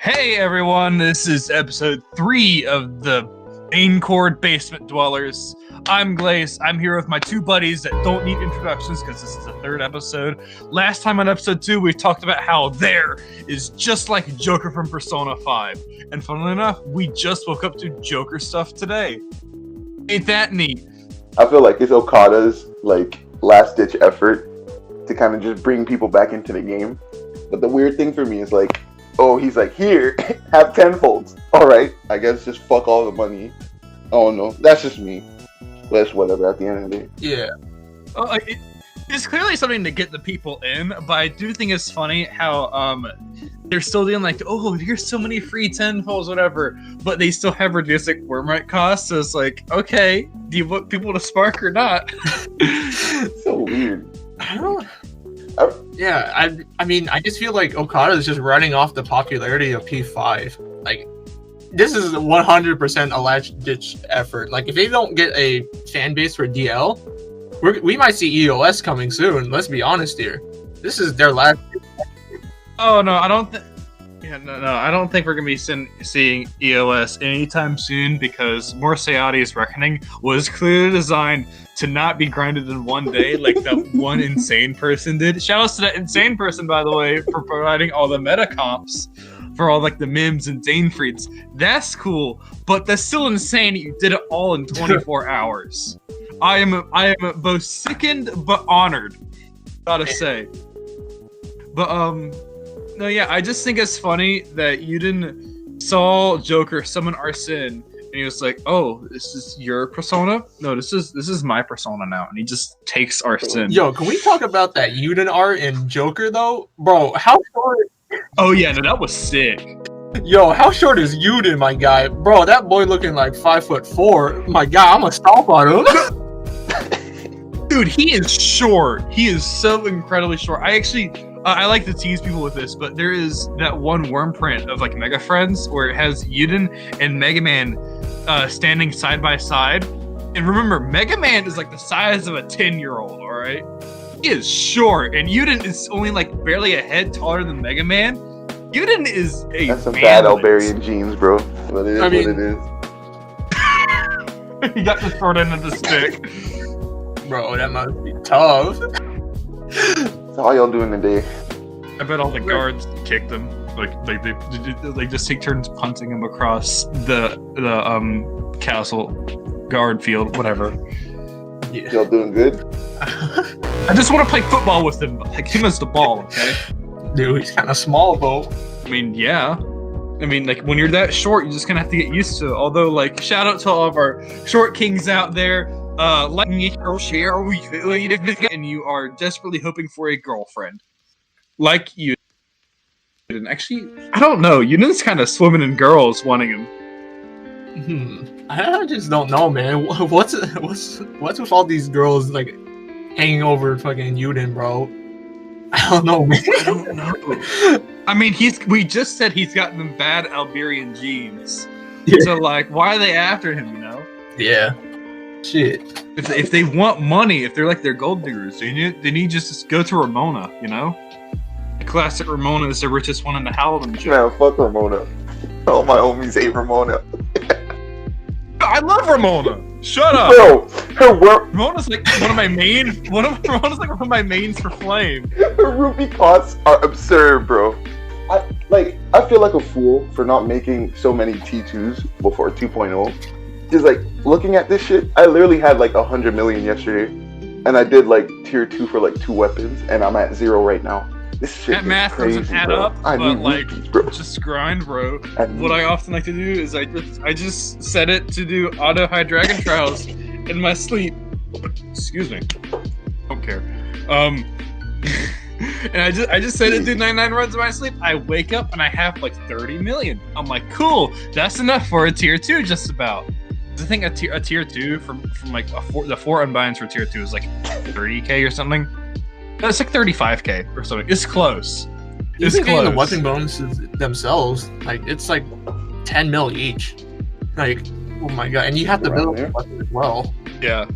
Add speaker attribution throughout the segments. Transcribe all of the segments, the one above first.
Speaker 1: Hey everyone, this is episode 3 of the Maincord Basement Dwellers. I'm Glaze. I'm here with my two buddies that don't need introductions because this is the third episode. Last time on episode 2, we talked about how there is just like Joker from Persona 5. And funnily enough, we just woke up to Joker stuff today. Ain't that neat?
Speaker 2: I feel like it's Okada's last-ditch effort to kind of just bring people back into the game. But the weird thing for me is he's like, here, have tenfolds. Alright, I guess just fuck all the money. Oh no, that's just me. But it's whatever at the end of the day.
Speaker 1: Yeah. It's clearly something to get the people in, but I do think it's funny how they're still doing here's so many free tenfolds, whatever, but they still have reduced wormrite costs, so it's like, okay, do you want people to spark or not?
Speaker 2: So weird.
Speaker 3: I don't I mean, I just feel like Okada is just running off the popularity of P5. Like, this is 100% a last-ditch effort. Like, if they don't get a fan base for DL, we might see EOS coming soon. Let's be honest here. This is their last.
Speaker 1: Oh no, I don't think. Yeah, no, I don't think we're gonna be seeing EOS anytime soon because Morseati's Reckoning was clearly designed to not be grinded in one day like that one insane person did. Shoutouts to that insane person, by the way, for providing all the meta comps for all the Mims and Danefrieds. That's cool, but that's still insane that you did it all in 24 hours. I am both sickened but honored, gotta say. But no, yeah, I just think it's funny that Yuden saw Joker summon Arsene, and he was like, "Oh, this is your persona? No, this is my persona now." And he just takes Arsene.
Speaker 3: Yo, can we talk about that Yuden art in Joker though, bro? How short?
Speaker 1: Oh yeah, no, that was sick.
Speaker 3: Yo, how short is Yuden, my guy? Bro, that boy looking like 5'4". My God, I'm gonna stomp on him.
Speaker 1: Dude, he is short. He is so incredibly short. I like to tease people with this, but there is that one worm print of Mega Friends where it has Yuden and Mega Man standing side by side. And remember, Mega Man is the size of a 10-year-old, all right? He is short, and Yuden is only barely a head taller than Mega Man. Yuden is a
Speaker 2: That's some bad Albarian genes, bro. But it is what it
Speaker 1: is. He got the short end of the stick.
Speaker 3: Bro, that must be tough.
Speaker 2: So how y'all doing today?
Speaker 1: I bet all the guards kicked him. They just take turns punting him across the castle guard field, whatever.
Speaker 2: Yeah. Y'all doing good?
Speaker 1: I just want to play football with him. Him as the ball, okay?
Speaker 3: Dude, he's kind of small, though.
Speaker 1: I mean, yeah. I mean, when you're that short, you just kind of have to get used to it. Although, shout out to all of our short kings out there. And you are desperately hoping for a girlfriend. Like you. And actually, I don't know. Yuden's kind of swimming in girls wanting him.
Speaker 3: I just don't know, man. What's with all these girls hanging over fucking Yuden, bro? I don't know, man.
Speaker 1: I don't know. I mean, we just said he's got them bad Albarian genes. Yeah. So why are they after him? You know?
Speaker 3: Yeah. Shit.
Speaker 1: If they want money, if they're their gold diggers, they need to just go to Ramona, you know? The classic Ramona is the richest one in the Hallam joke.
Speaker 2: Man, fuck Ramona. All my homies hate Ramona.
Speaker 1: I love Ramona. Shut up.
Speaker 2: Bro,
Speaker 1: Ramona's one of my my mains for Flame.
Speaker 2: Her rupee costs are absurd, bro. I feel like a fool for not making so many T2s before 2.0. Just looking at this shit, I literally had 100 million yesterday, and I did tier 2 for 2 weapons, and I'm at 0 right now. This shit
Speaker 1: that math
Speaker 2: crazy,
Speaker 1: doesn't add
Speaker 2: bro.
Speaker 1: up,
Speaker 2: I
Speaker 1: but
Speaker 2: rupees, bro.
Speaker 1: Just grind, bro. What I often like to do is I just set it to do auto high dragon trials in my sleep. Excuse me. Don't care. And I just set it to do 99 runs in my sleep. I wake up and I have 30 million. I'm like, cool. That's enough for a tier 2, just about. I think a tier 2 from the 4 unbinds for tier 2 is 30k or something. No, it's 35k or something. It's close. It's close.
Speaker 3: The weapon bonuses themselves, it's 10 mil each. Oh my god, and you have to build a weapon as well.
Speaker 1: Yeah,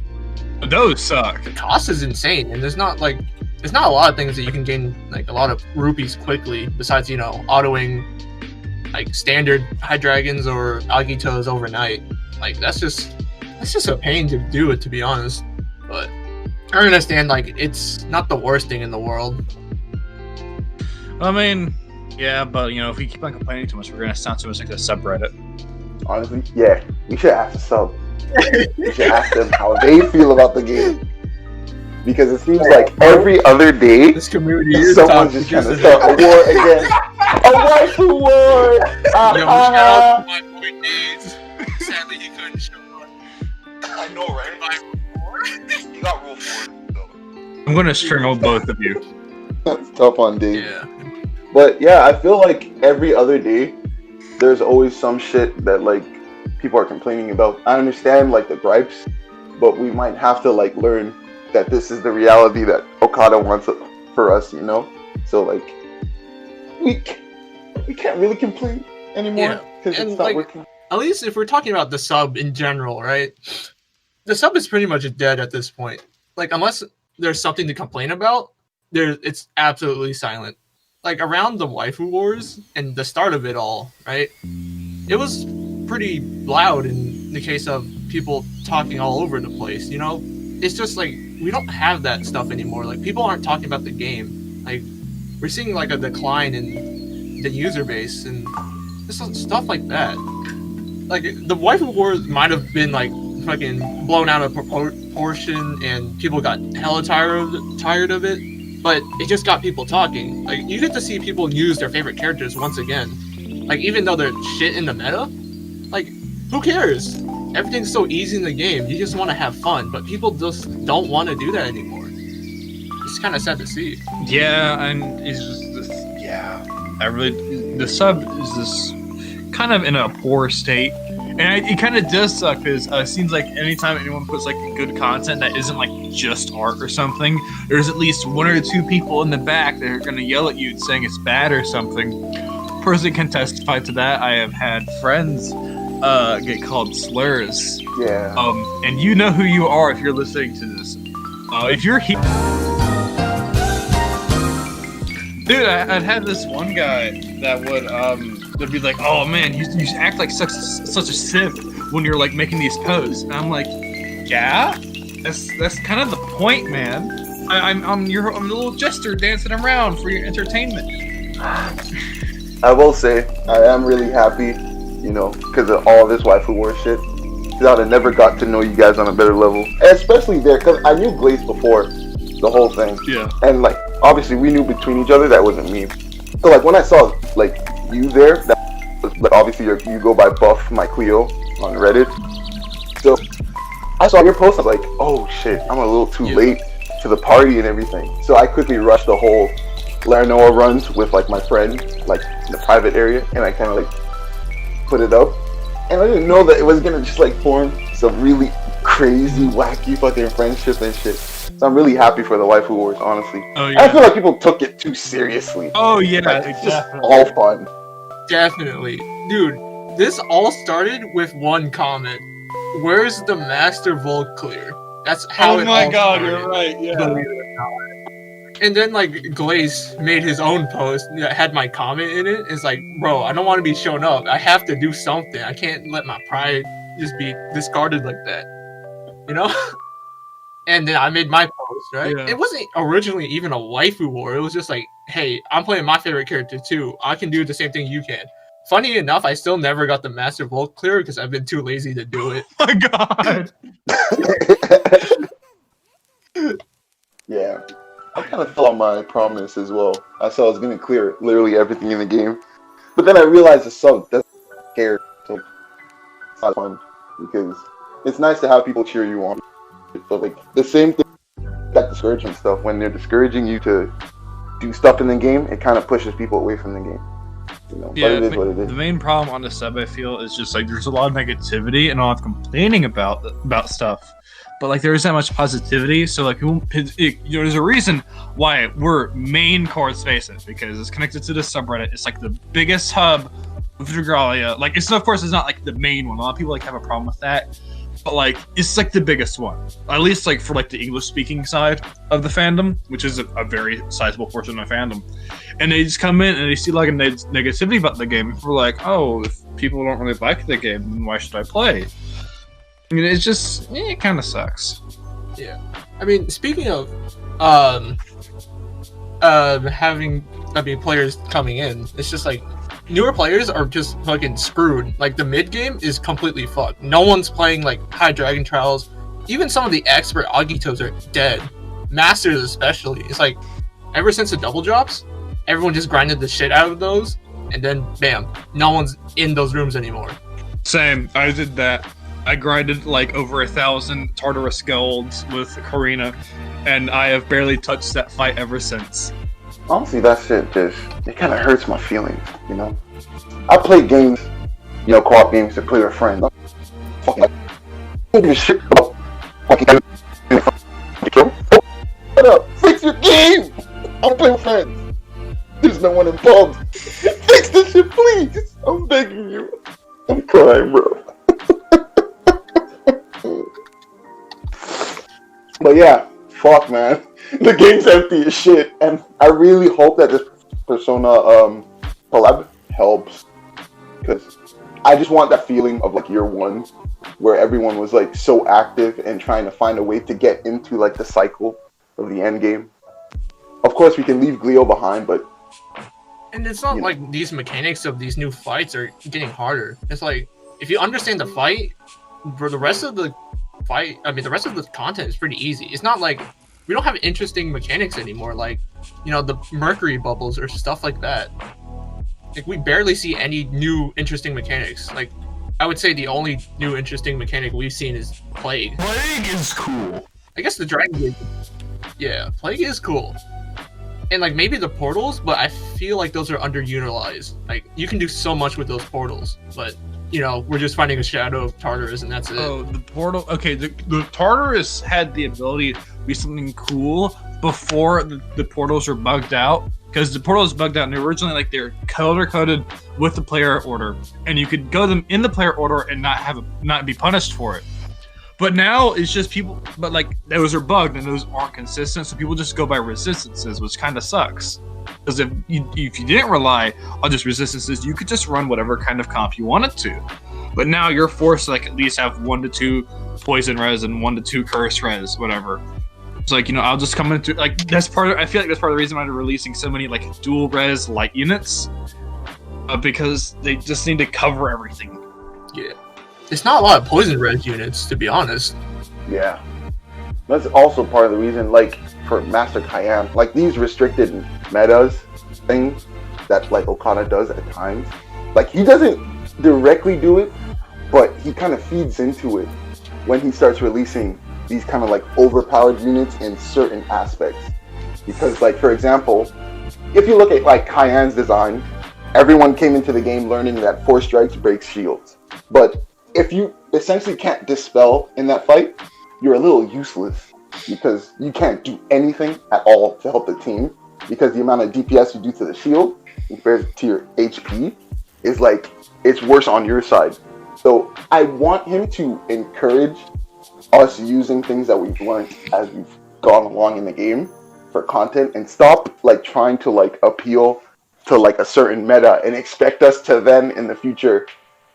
Speaker 1: those suck.
Speaker 3: The cost is insane, and there's not a lot of things that you can gain a lot of rupees quickly besides autoing like standard Hydreigons or Agitos overnight. Like that's just a pain to do it, to be honest. But I understand, like, it's not the worst thing in the world.
Speaker 1: I mean, yeah, but if we keep on complaining too much, we're gonna sound too much like a subreddit.
Speaker 2: Honestly, yeah, we should ask the sub. We should ask them how they feel about the game. Because it seems like every other day,
Speaker 3: this community is
Speaker 2: someone's just trying to start a war again. A waifu war!
Speaker 3: Yo, shout out to my boy Days. Sadly, he couldn't show up.
Speaker 2: I know, right? You got rule for it, though.
Speaker 1: I'm gonna strangle both of you.
Speaker 2: That's tough on Dave.
Speaker 3: Yeah.
Speaker 2: But yeah, I feel like every other day, there's always some shit that like people are complaining about. I understand like the gripes, but we might have to like learn that this is the reality that Okada wants for us, So like, we can't really complain anymore because it's not working.
Speaker 3: At least if we're talking about the sub in general, right? The sub is pretty much dead at this point. Like, unless there's something to complain about, it's absolutely silent. Like, around the waifu wars and the start of it all, right? It was pretty loud in the case of people talking all over the place, It's just like, we don't have that stuff anymore. Like, people aren't talking about the game. Like, we're seeing like a decline in the user base and just stuff like that. Like, the waifu wars might have been like fucking blown out of proportion and people got hella tired of it, but it just got people talking. Like, you get to see people use their favorite characters once again. Like, even though they're shit in the meta, like, who cares? Everything's so easy in the game. You just want to have fun, but people just don't want to do that anymore. It's kind of sad to see.
Speaker 1: Yeah, and it's just this. Yeah, the sub is this kind of in a poor state, and it kind of does suck because it seems like anytime anyone puts like good content that isn't like just art or something, there's at least one or two people in the back that are gonna yell at you saying it's bad or something. Person can testify to that. I have had friends get called slurs.
Speaker 2: Yeah.
Speaker 1: And you know who you are if you're listening to this. If you're here, dude, I'd had this one guy that would be like, "Oh man, you act like such a simp when you're like making these posts," and I'm like, "Yeah, that's kind of the point, man. I'm a little jester dancing around for your entertainment."
Speaker 2: I will say, I am really happy, because of all this waifu war shit. Because I would have never got to know you guys on a better level. And especially there, because I knew Glaze before the whole thing.
Speaker 1: Yeah.
Speaker 2: And, like, obviously we knew between each other that wasn't me. So, like, when I saw, like, you there, that was, like, obviously you go by Buff My Cleo on Reddit. So, I saw your post, I was like, oh shit, I'm a little too late to the party and everything. So I quickly rushed the whole Laranoa runs with, like, my friend, like, in the private area, and I kind of, like, put it up. And I didn't know that it was gonna just, like, form some really crazy, wacky fucking friendship and shit. So I'm really happy for the waifu wars, honestly.
Speaker 1: Oh, yeah.
Speaker 2: I feel like people took it too seriously.
Speaker 1: Oh yeah,
Speaker 2: Like, it's just all fun.
Speaker 3: Definitely. Dude, this all started with one comment. Where's the Master Volt clear? That's how it all started.
Speaker 1: Oh my god, you're right, yeah.
Speaker 3: And then, like, Glaze made his own post that had my comment in it. It's like, bro, I don't want to be shown up. I have to do something. I can't let my pride just be discarded like that. And then I made my post, right?
Speaker 1: Yeah.
Speaker 3: It wasn't originally even a waifu war. It was just like, hey, I'm playing my favorite character too. I can do the same thing you can. Funny enough, I still never got the Master Volt clear because I've been too lazy to do it.
Speaker 1: Oh my god.
Speaker 2: Yeah. I kind of fell on my promise as well. I said I was going to clear literally everything in the game. But then I realized the sub doesn't care. So it's not fun. Because it's nice to have people cheer you on. But like the same thing, that discouragement stuff, when they're discouraging you to do stuff in the game, it kind of pushes people away from the game.
Speaker 1: Yeah,
Speaker 2: but it is what it is.
Speaker 1: The main problem on the sub, I feel, is just like there's a lot of negativity and a lot of complaining about stuff. But like there isn't that much positivity, so like there's a reason why we're Maincord spaces, because it's connected to the subreddit. It's like the biggest hub of Dragalia. Like it's of course it's not like the main one. A lot of people like have a problem with that. but like it's like the biggest one, at least like for like the English speaking side of the fandom, which is a very sizable portion of fandom. And they just come in and they see like a negativity about the game. We're like, oh, if people don't really like the game, then why should I play? I mean, it's just it kind of sucks.
Speaker 3: Yeah, I mean, speaking of having players coming in, it's just like newer players are just fucking screwed. Like the mid game is completely fucked. No one's playing like high dragon trials. Even some of the expert Agitos are dead. Masters especially. It's like ever since the double drops, everyone just grinded the shit out of those, and then bam, no one's in those rooms anymore.
Speaker 1: Same. I did that. I grinded like over 1,000 Tartarus golds with Karina, and I have barely touched that fight ever since.
Speaker 2: Honestly, that shit it kind of hurts my feelings, you know? I play games, you know, co-op games to play with friends. Fucking, I don't give a shit about fucking shut up! Fix your game! I'm playing with friends. There's no one involved. Fix this shit, please! I'm begging you. I'm crying, bro. But yeah, fuck, man. The game's empty as shit, and I really hope that this Persona collab helps, because I just want that feeling of like year one, where everyone was like so active and trying to find a way to get into like the cycle of the end game. Of course, we can leave Glio behind, but
Speaker 3: and it's not like these mechanics of these new fights are getting harder. It's like if you understand the fight, for the rest of the fight, I mean, the rest of the content is pretty easy. It's not like we don't have interesting mechanics anymore, like, you know, the mercury bubbles or stuff like that. Like, we barely see any new interesting mechanics. Like, I would say the only new interesting mechanic we've seen is Plague.
Speaker 4: Plague is cool.
Speaker 3: I guess the Dragon... Yeah, Plague is cool. And, like, maybe the portals, but I feel like those are underutilized. Like, you can do so much with those portals, but, you know, we're just finding a shadow of Tartarus, and that's it.
Speaker 1: Oh, the portal... Okay, the Tartarus had the ability to be something cool before the portals were bugged out. Because the portals bugged out, and originally, like, they're color-coded with the player order. And you could go them in the player order and not be punished for it. But now, it's just people... But, like, those are bugged, and those aren't consistent, so people just go by resistances, which kind of sucks. Because if you didn't rely on just resistances, you could just run whatever kind of comp you wanted to. But now you're forced to like at least have 1 to 2 poison res and 1 to 2 curse res, whatever. It's like, you know, I'll just come into like that's part of. I feel like that's part of the reason why they're releasing so many like dual res light units, because they just need to cover everything.
Speaker 3: Yeah, it's not a lot of poison res units, to be honest.
Speaker 2: yeah, that's also part of the reason. Like for Master Cayenne, like these restricted metas things that like Okada does at times. Like he doesn't directly do it, but he kind of feeds into it when he starts releasing these kind of like overpowered units in certain aspects. Because like for example, if you look at like Cayenne's design, everyone came into the game learning that 4 strikes breaks shields. But if you essentially can't dispel in that fight, you're a little useless because you can't do anything at all to help the team, because the amount of DPS you do to the shield compared to your HP is like, it's worse on your side. So I want him to encourage us using things that we've learned as we've gone along in the game for content, and stop like trying to like appeal to like a certain meta and expect us to then in the future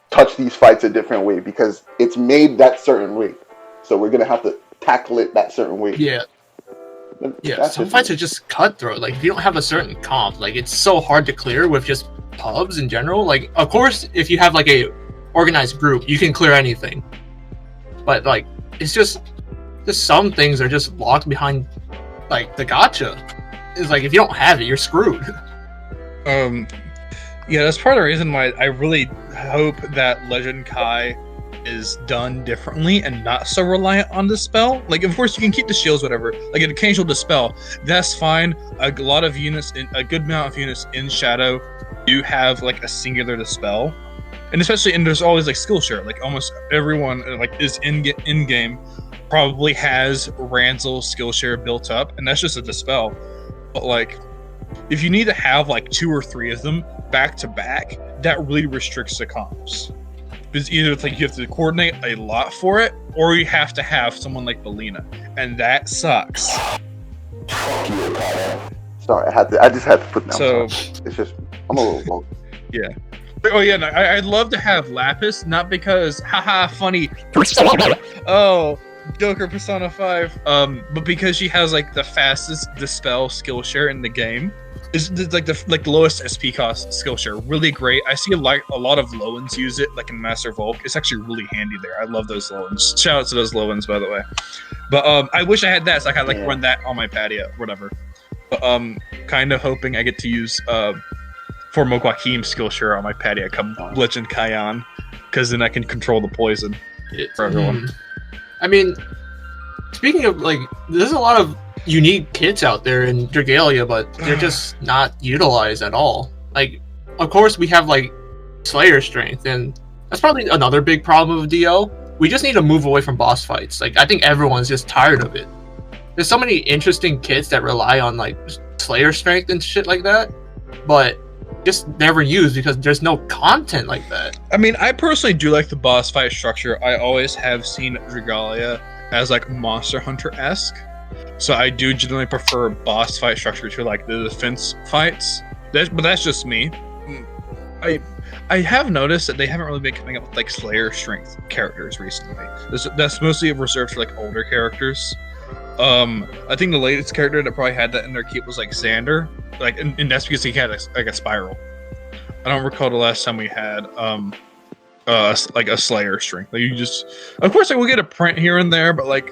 Speaker 2: touch these fights a different way because it's made that certain way. So we're gonna have to tackle it that certain way.
Speaker 3: Yeah. Yeah, some fights are just cutthroat. Like if you don't have a certain comp, like it's so hard to clear with just pubs in general. Like of course if you have like a organized group, you can clear anything. But like it's just some things are just locked behind like the gacha. It's like if you don't have it, you're screwed.
Speaker 1: Yeah, that's part of the reason why I really hope that Legend Kai is done differently and not so reliant on Dispel. Like, of course, you can keep the shields, whatever. Like, an occasional Dispel, that's fine. A lot of units, a good amount of units in Shadow do have, like, a singular Dispel. And especially, and there's always, like, skill share. Like, almost everyone, like, is in-game probably has Ranzel's skill share built up, and that's just a Dispel. But, like, if you need to have, like, 2 or 3 of them back-to-back, that really restricts the comps. Because either it's like you have to coordinate a lot for it, or you have to have someone like Belina, and that sucks.
Speaker 2: Sorry, I just had to put down.
Speaker 1: So
Speaker 2: it's just I'm a little low.
Speaker 1: Yeah. Oh yeah, no, I'd love to have Lapis, not because haha funny. Oh, Joker Persona 5. But because she has like the fastest dispel skill share in the game. It's like the lowest SP cost skill share. Really great. I see a lot of low ones use it, like in Master Volk. It's actually really handy there. I love those low ones. Shout out to those low ones, by the way. But I wish I had that, so I could run that on my patio, whatever. But kind of hoping I get to use Formo Joaquim's skill share on my patio come Legend Kayan, because then I can control the poison for everyone.
Speaker 3: I mean, speaking of like, there's a lot of unique kits out there in Dragalia, but they're just not utilized at all. Like, of course, we have like Slayer strength, and that's probably another big problem with DL. We just need to move away from boss fights. Like, I think everyone's just tired of it. There's so many interesting kits that rely on like Slayer strength and shit like that, but just never used because there's no content like that.
Speaker 1: I mean, I personally do like the boss fight structure. I always have seen Dragalia as like Monster Hunter-esque. So I do generally prefer boss fight structure to like the defense fights. But that's just me. I have noticed that they haven't really been coming up with like Slayer strength characters recently. That's mostly reserved for like older characters. I think the latest character that probably had that in their kit was like Xander, like, and that's because he had like a spiral. I don't recall the last time we had like a Slayer strength. Like you just, of course, like we'll get a print here and there, but like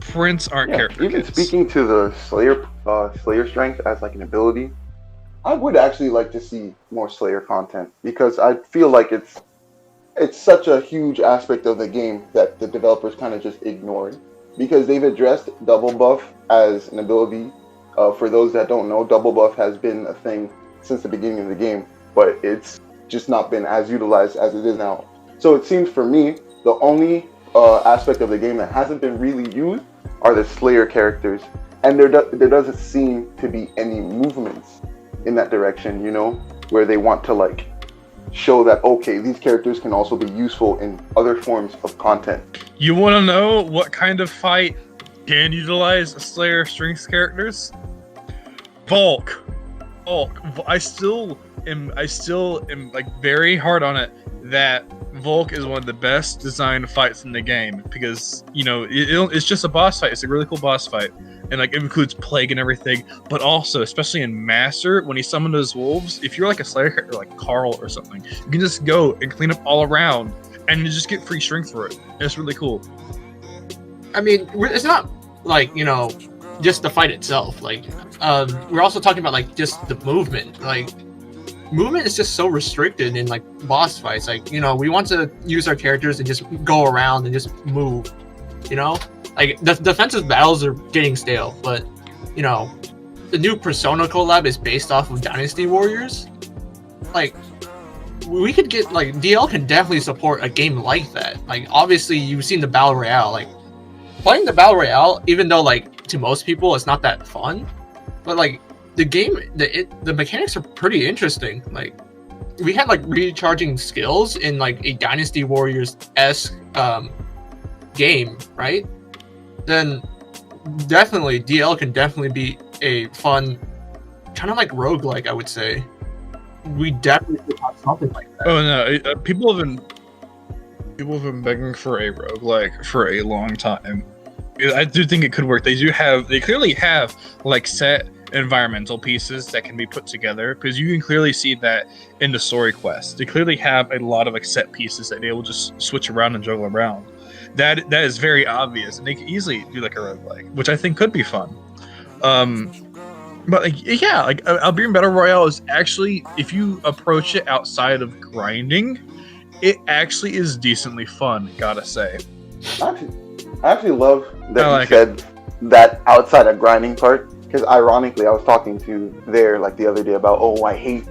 Speaker 1: prints aren't character
Speaker 2: even
Speaker 1: kits.
Speaker 2: Speaking to the Slayer strength as like an ability, I would actually like to see more Slayer content, because I feel like it's such a huge aspect of the game that the developers kind of just ignored, because they've addressed double buff as an ability. For those that don't know, double buff has been a thing since the beginning of the game, but it's just not been as utilized as it is now. So it seems for me, the only aspect of the game that hasn't been really used are the Slayer characters, and there doesn't seem to be any movements in that direction, you know, where they want to like show that, okay, these characters can also be useful in other forms of content.
Speaker 1: You want to know what kind of fight can utilize Slayer strength characters? Volk. I still am like very hard on it that Volk is one of the best designed fights in the game, because you know it's just a boss fight. It's a really cool boss fight, and like it includes plague and everything. But also, especially in Master, when he summoned those wolves, if you're like a Slayer character like Carl or something, you can just go and clean up all around, and you just get free strength for it. And it's really cool.
Speaker 3: I mean, it's not like, you know, just the fight itself. Like, we're also talking about like just the movement. Like, movement is just so restricted in like boss fights. Like, you know, we want to use our characters and just go around and just move. You know, like the defensive battles are getting stale, but you know, the new Persona collab is based off of Dynasty Warriors. Like, we could get like DL can definitely support a game like that. Like, obviously, you've seen the Battle Royale. Like, playing the Battle Royale, even though like to most people it's not that fun, but like the game, the mechanics are pretty interesting. Like, we had like recharging skills in like a Dynasty Warriors-esque game, right? Then definitely DL can definitely be a fun kind of like roguelike, I would say. We definitely should have something like that.
Speaker 1: Oh no, people have been begging for a roguelike for a long time. I do think it could work. They clearly have like set environmental pieces that can be put together, because you can clearly see that in the story quest. They clearly have a lot of like set pieces that they will just switch around and juggle around. That is very obvious, and they can easily do like a roguelike, which I think could be fun. But like, yeah, like Alberian Battle Royale is actually, if you approach it outside of grinding, it actually is decently fun, gotta say.
Speaker 2: I actually love that you said that outside of grinding part, because ironically, I was talking to there like the other day about, oh, I hate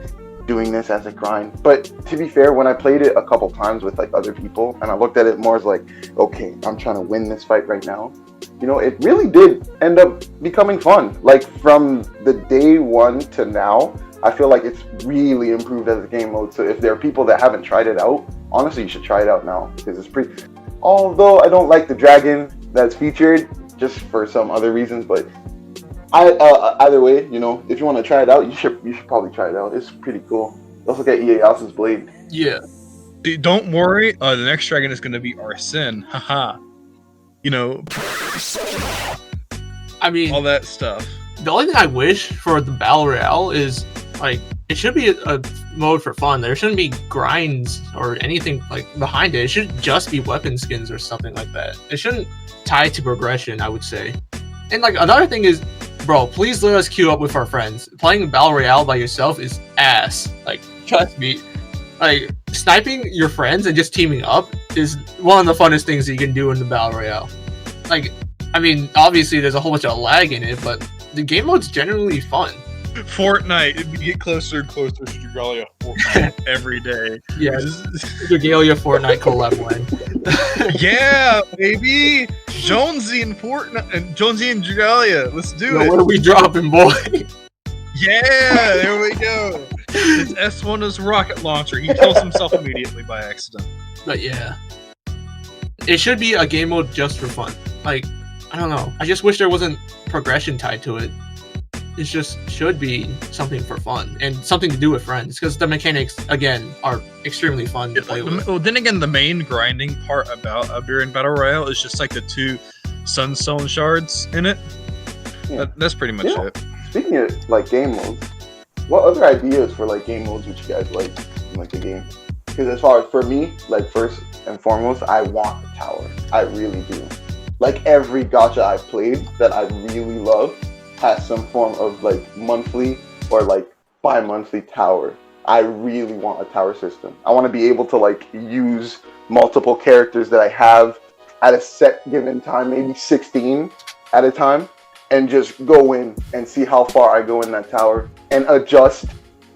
Speaker 2: doing this as a grind. But to be fair, when I played it a couple times with like other people, and I looked at it more as like, okay, I'm trying to win this fight right now. You know, it really did end up becoming fun. Like, from the day one to now, I feel like it's really improved as a game mode. So if there are people that haven't tried it out, honestly, you should try it out now, because it's pretty. Although I don't like the dragon that's featured, just for some other reasons, but either way, you know, if you want to try it out, you should probably try it out. It's pretty cool. Let's look at Ieyasu's blade.
Speaker 3: Yeah.
Speaker 1: Dude, don't worry. The next dragon is going to be Arsene. Haha. You know,
Speaker 3: I mean,
Speaker 1: all that stuff.
Speaker 3: The only thing I wish for the Battle Royale is, like, it should be a mode for fun. There shouldn't be grinds or anything like behind it. It should just be weapon skins or something like that. It shouldn't tie to progression, I would say. And like another thing is, bro, please let us queue up with our friends. Playing Battle Royale by yourself is ass. Like, trust me. Like, sniping your friends and just teaming up is one of the funnest things that you can do in the Battle Royale. Like, I mean, obviously there's a whole bunch of lag in it, but the game mode's generally fun.
Speaker 1: Fortnite, we get closer and closer to Dragalia Fortnite every day.
Speaker 3: Yeah, Dragalia Fortnite collab win.
Speaker 1: Yeah, baby! Jonesy and Fortnite, and Jonesy and Dragalia. Let's do it.
Speaker 3: What are we dropping, boy?
Speaker 1: Yeah, there we go. His S1 is a rocket launcher. He kills himself immediately by accident.
Speaker 3: But yeah, it should be a game mode just for fun. Like, I don't know. I just wish there wasn't progression tied to it. It just should be something for fun and something to do with friends, because the mechanics, again, are extremely fun to play with.
Speaker 1: Well, then again, the main grinding part about Beer and Battle Royale is just like the 2 Sunstone shards in it.
Speaker 2: Yeah.
Speaker 1: That's pretty much it.
Speaker 2: Speaking of like game modes, what other ideas for like game modes would you guys like in like the game? Because as far as for me, like first and foremost, I want a tower. I really do. Like every gacha I've played that I really love has some form of like monthly or like bi-monthly tower. I really want a tower system. I want to be able to like use multiple characters that I have at a set given time, maybe 16 at a time, and just go in and see how far I go in that tower and adjust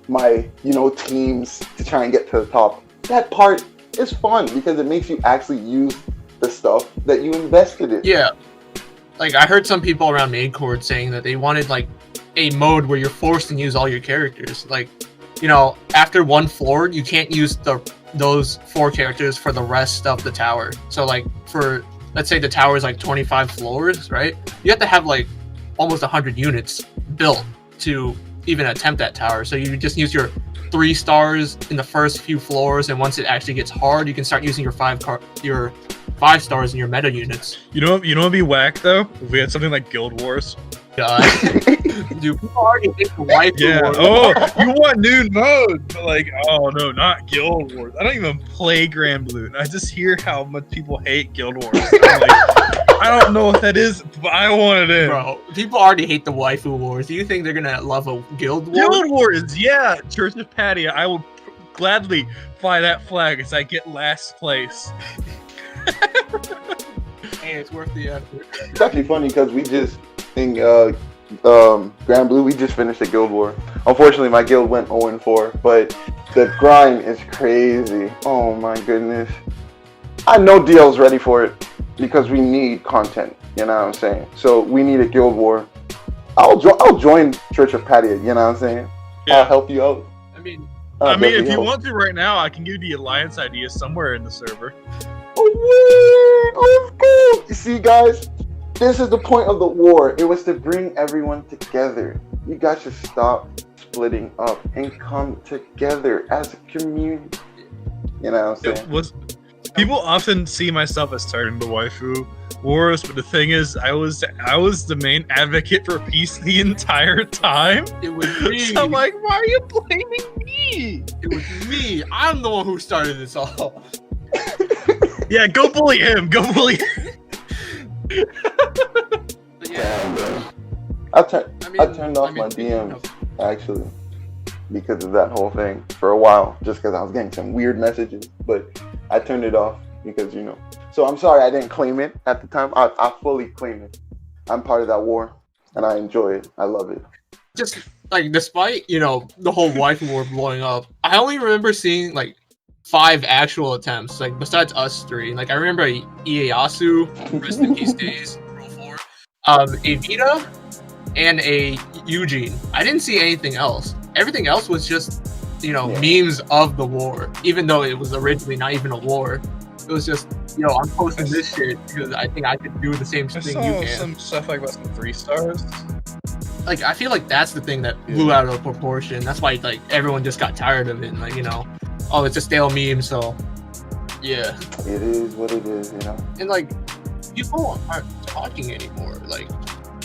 Speaker 2: my, you know, teams to try and get to the top. That part is fun because it makes you actually use the stuff that you invested in.
Speaker 3: Yeah. Like, I heard some people around Maincord saying that they wanted, like, a mode where you're forced to use all your characters. Like, you know, after one floor, you can't use those 4 characters for the rest of the tower. So, like, for, let's say the tower is, like, 25 floors, right? You have to have, like, almost 100 units built to even attempt that tower. So you just use your 3 stars in the first few floors, and once it actually gets hard, you can start using your 5 stars in your meta units.
Speaker 1: You know what'd be whack though? If we had something like Guild Wars.
Speaker 3: God. Dude, people already think the wife.
Speaker 1: Yeah. Oh, you want new mode, but like, oh no, not Guild Wars. I don't even play Grand Blue, and I just hear how much people hate Guild Wars. I'm like, I don't know what that is, but I want it in.
Speaker 3: Bro, people already hate the waifu wars. Do you think they're gonna love a guild war?
Speaker 1: Guild Wars, yeah. Church of Patia, I will gladly fly that flag as I get last place.
Speaker 3: Hey, it's worth the effort.
Speaker 2: It's actually funny because we just in Grand Blue, we just finished a guild war. Unfortunately, my guild went 0-4, but the grind is crazy. Oh my goodness! I know DL's ready for it because we need content. You know what I'm saying? So we need a guild war. I'll join Church of Patia. You know what I'm saying?
Speaker 1: Yeah.
Speaker 2: I'll help you out.
Speaker 3: I mean,
Speaker 1: if you want to right now, I can give you the alliance idea somewhere in the server.
Speaker 2: Oh, let's go! You see, guys, this is the point of the war. It was to bring everyone together. You guys should stop splitting up and come together as a community. You know what I'm saying?
Speaker 1: People often see myself as starting the waifu wars, but the thing is, I was the main advocate for peace the entire time.
Speaker 3: It was me.
Speaker 1: So I'm like, why are you blaming me?
Speaker 3: It was me. I'm the one who started this all.
Speaker 1: Yeah, go bully him. Go bully him.
Speaker 3: But yeah,
Speaker 2: I turned off my DMs actually because of that whole thing for a while, just because I was getting some weird messages. But I turned it off because, you know. So I'm sorry I didn't claim it at the time. I fully claim it. I'm part of that war, and I enjoy it. I love it.
Speaker 3: just like despite, you know, the whole waifu war blowing up, I only remember seeing like 5 actual attempts, like besides us 3. Like I remember Ieyasu, rest in peace days, Rule 4, a Vita, and a Eugene. I didn't see anything else. Everything else was just, you know, memes of the war, even though it was originally not even a war. It was just, yo, I'm posting this shit because I think I could do the same
Speaker 1: I
Speaker 3: thing you
Speaker 1: saw
Speaker 3: can.
Speaker 1: some stuff like about some 3 stars.
Speaker 3: Like, I feel like that's the thing that blew out of proportion. That's why, like, everyone just got tired of it. And, like, you know, oh, it's a stale meme, so yeah.
Speaker 2: It is what it is, you know.
Speaker 3: And like, people aren't talking anymore. Like,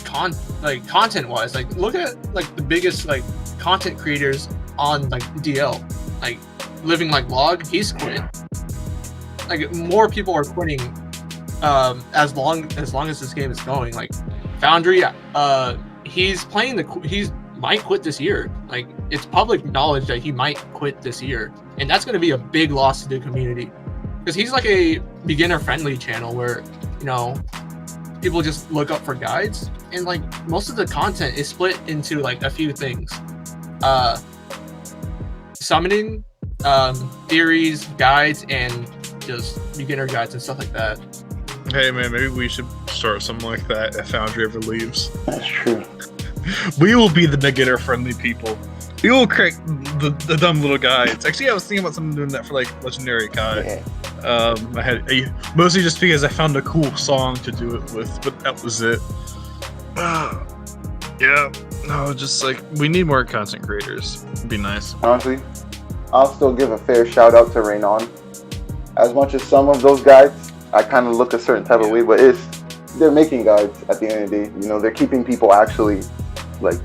Speaker 3: content-wise, like, look at like the biggest like content creators on like DL, like Living Like Log. He's quit. Like, more people are quitting. As long as this game is going, like Foundry, he's might quit this year. Like, it's public knowledge that he might quit this year, and that's going to be a big loss to the community because he's like a beginner-friendly channel where, you know, people just look up for guides, and like most of the content is split into like a few things: summoning, theories, guides, and just beginner guides and stuff like that.
Speaker 1: Hey man, maybe we should start something like that if Foundry ever leaves.
Speaker 2: That's true.
Speaker 1: We will be the beginner-friendly people. We will create the dumb little guides. Actually, I was thinking about someone doing that for like Legendary Kai.
Speaker 2: Yeah.
Speaker 1: I had mostly just because I found a cool song to do it with, but that was it. Yeah, no, just like we need more content creators. It'd be nice.
Speaker 2: Honestly, I'll still give a fair shout out to Raynon. As much as some of those guides, I kind of look a certain type of way, but they're making guides at the end of the day. You know, they're keeping people actually, like,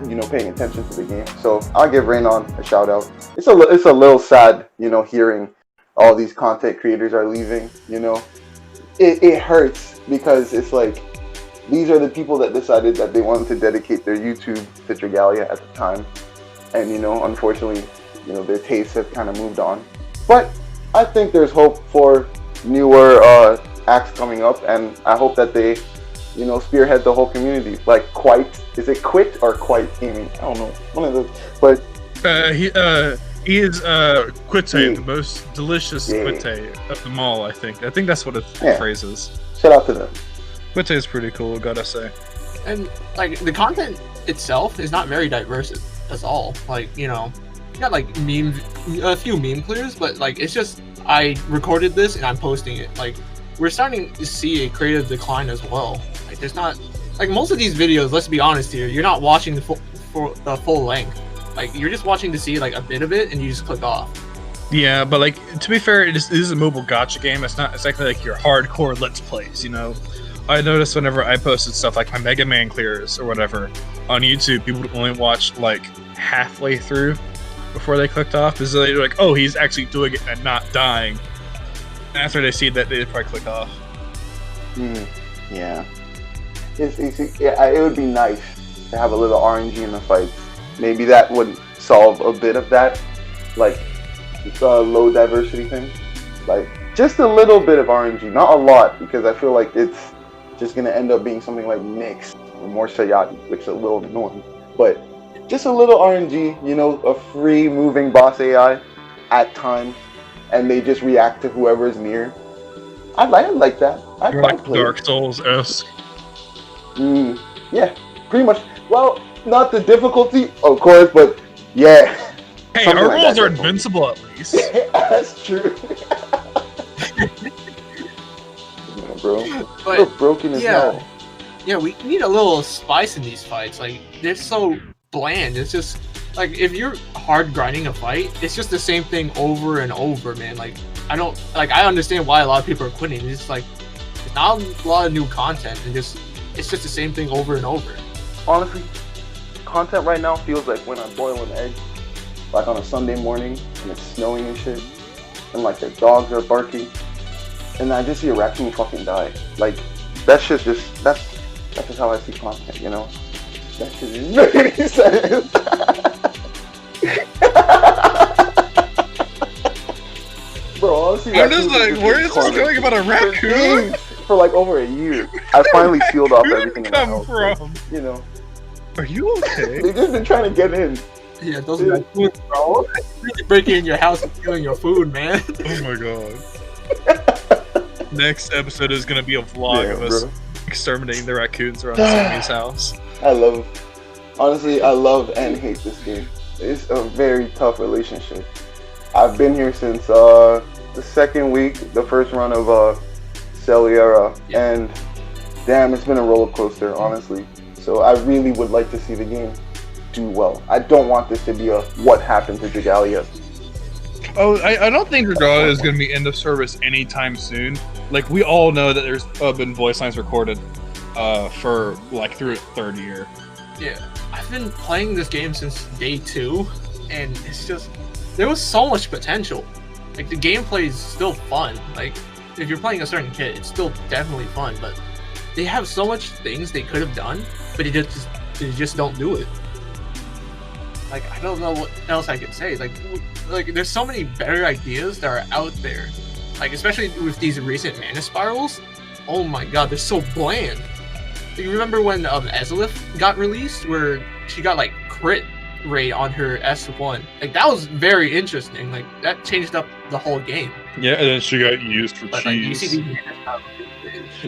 Speaker 2: you know, paying attention to the game. So I'll give Raynon a shout out. It's a little sad, you know, hearing all these content creators are leaving. You know, it hurts because it's like these are the people that decided that they wanted to dedicate their YouTube to Dragalia at the time, and you know, unfortunately, you know, their tastes have kind of moved on. But I think there's hope for newer acts coming up, and I hope that they, you know, spearhead the whole community. Like is it Quit or Quite Gaming? I don't know, one of those. But
Speaker 1: he is Quite, the most delicious Quite of them all. I think that's what the phrase is.
Speaker 2: Shout out to them.
Speaker 1: Quite is pretty cool, gotta say.
Speaker 3: And like the content itself is not very diverse at all. Like, you know, you got like a few meme clears, but like it's just I recorded this and I'm posting it. Like, we're starting to see a creative decline as well. Like, there's not like most of these videos. Let's be honest here. You're not watching the full length. Like, you're just watching to see like a bit of it, and you just click off.
Speaker 1: Yeah, but like to be fair, this is a mobile gacha game. It's not exactly like your hardcore let's plays. You know, I noticed whenever I posted stuff like my Mega Man clears or whatever on YouTube, people would only watch like halfway through before they clicked off. Because they're like, oh, he's actually doing it and not dying. After they see that, they'd probably click off.
Speaker 2: Yeah. It would be nice to have a little RNG in the fights. Maybe that would solve a bit of that, like low diversity thing. Like, just a little bit of RNG, not a lot, because I feel like it's just gonna end up being something like Nyx or more Sayati, which is a little annoying. But just a little RNG, you know, a free moving boss AI at times, and they just react to whoever is near. I like that. I'd
Speaker 1: like
Speaker 2: play
Speaker 1: Dark Souls-esque.
Speaker 2: Yeah, pretty much. Well, not the difficulty, of course, but yeah.
Speaker 1: Hey, our rolls are invincible at least.
Speaker 2: That's true. Yeah, bro.
Speaker 3: But
Speaker 2: we're broken as hell.
Speaker 3: Yeah, we need a little spice in these fights. Like, they're so bland. It's just like if you're hard grinding a fight, it's just the same thing over and over, man. Like, I understand why a lot of people are quitting. It's just like there's not a lot of new content, and it's just the same thing over and over.
Speaker 2: Honestly, content right now feels like when I boil an egg, like on a Sunday morning and it's snowing and shit, and like the dogs are barking, and I just see a raccoon fucking die. Like, that's just how I see content, you know? That shit is very sad. Bro, honestly,
Speaker 1: I'm just like, where is this going about a raccoon?
Speaker 2: For like over a year. I finally sealed off everything in my house.
Speaker 1: From?
Speaker 2: You know.
Speaker 1: Are you okay?
Speaker 2: They've just been trying to get in.
Speaker 3: Yeah, those raccoons, bro. They're breaking in your house and stealing your food, man.
Speaker 1: Oh my god. Next episode is gonna be a vlog of us exterminating the raccoons around Sammy's house. I
Speaker 2: love and hate this game. It's a very tough relationship. I've been here since the second week, the first run of Celiera, and damn, it's been a roller coaster, honestly. So I really would like to see the game do well. I don't want this to be a what happened to Dragalia.
Speaker 1: Oh, I don't think Dragalia is going to be end of service anytime soon. Like, we all know that there's been voice lines recorded for like through its third year.
Speaker 3: Yeah, I've been playing this game since day 2, and it's just there was so much potential. Like, the gameplay is still fun. Like, if you're playing a certain kit, it's still definitely fun. But they have so much things they could have done, but they just don't do it. Like, I don't know what else I can say. Like there's so many better ideas that are out there. Like, especially with these recent mana spirals. Oh my god, they're so bland. You remember when Ezlith got released, where she got like crit rate on her S1? Like, that was very interesting. Like, that changed up the whole game.
Speaker 1: Yeah, and then she got used for
Speaker 3: But
Speaker 1: cheese.
Speaker 3: like, you see these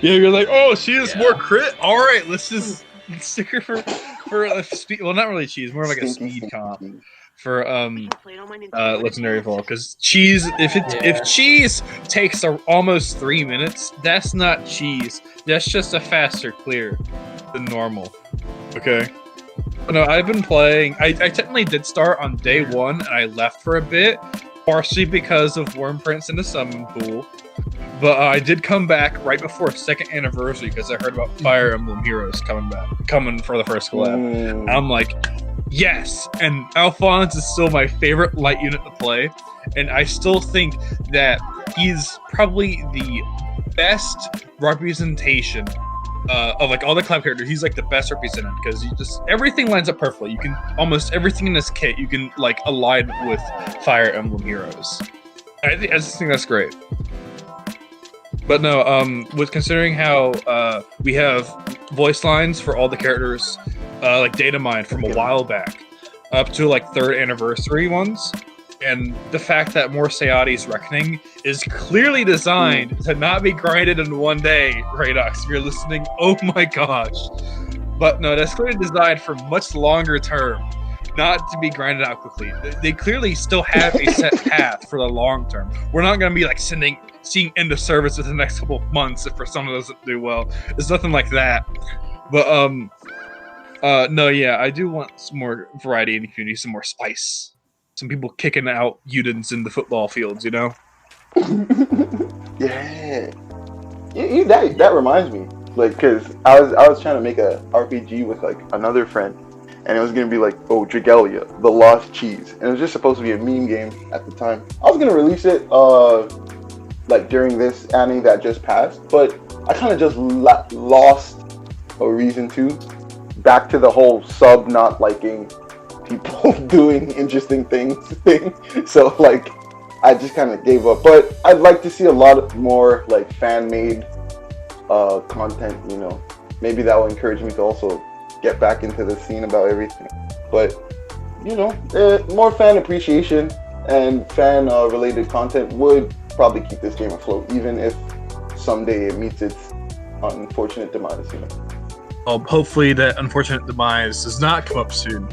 Speaker 1: Yeah, you're like, oh, she has more crit. All right, let's just stick her for a speed. Well, not really cheese, more like a speed comp for legendary evolve. Because cheese, if cheese takes almost 3 minutes, that's not cheese. That's just a faster clear than normal. Okay. No, I've been playing. I technically did start on day 1, and I left for a bit, partially because of Worm Prince in the summon pool. But I did come back right before 2nd anniversary because I heard about Fire Emblem Heroes coming for the first collab. I'm like, yes! And Alphonse is still my favorite light unit to play, and I still think that he's probably the best representation of like all the collab characters. He's like the best represented because everything lines up perfectly. You can almost everything in this kit you can like align with Fire Emblem Heroes. I just think that's great. But no, with considering how we have voice lines for all the characters, like data mined from a while back, up to like 3rd anniversary ones, and the fact that More Sayadi's Reckoning is clearly designed to not be grinded in one day, Radox, if you're listening, oh my gosh. But no, that's clearly designed for much longer term, not to be grinded out quickly. They clearly still have a set path for the long term. We're not going to be like seeing end of service within the next couple of months if someone doesn't do well. It's nothing like that. But no, yeah, I do want some more variety in the community, some more spice. Some people kicking out Udens in the football fields, you know?
Speaker 2: Yeah. That reminds me. Like, because I was trying to make a RPG with like another friend, and it was gonna be like, oh, Dragalia, the lost cheese, and it was just supposed to be a meme game at the time. I was gonna release it like during this anime that just passed, but I kind of just lost a reason to. Back to the whole sub not liking people doing interesting things thing. So like, I just kind of gave up. But I'd like to see a lot more like fan-made content. You know, maybe that will encourage me to also get back into the scene about everything. But you know, more fan appreciation and fan related content would probably keep this game afloat, even if someday it meets its unfortunate demise. You know.
Speaker 1: Well, hopefully that unfortunate demise does not come up soon.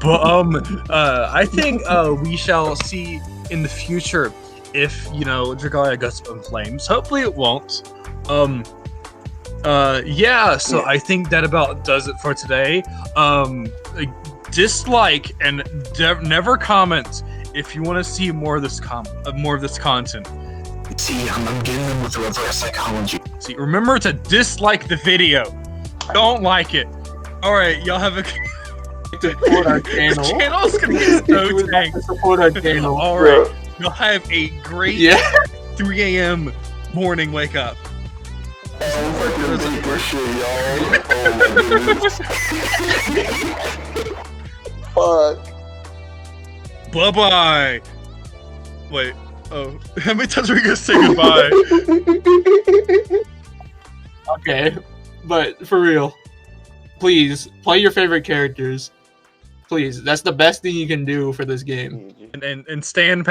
Speaker 1: But I think we shall see in the future if, you know, Dragalia goes up in flames. Hopefully it won't. Yeah, so I think that about does it for today. Dislike and never comment if you want to see more of this content.
Speaker 4: See, I'm getting them with reverse psychology.
Speaker 1: See, remember to dislike the video. Don't like it. All right, y'all have a.
Speaker 3: Support our channel.
Speaker 1: The channel's gonna get so tanked.
Speaker 3: Support our channel.
Speaker 1: All right, you'll have a great 3 a.m. morning wake up.
Speaker 2: Fuck.
Speaker 1: Bye bye. Wait. Oh, how many times are we gonna say goodbye?
Speaker 3: Okay, but for real, please play your favorite characters. Please, that's the best thing you can do for this game.
Speaker 1: And stand past.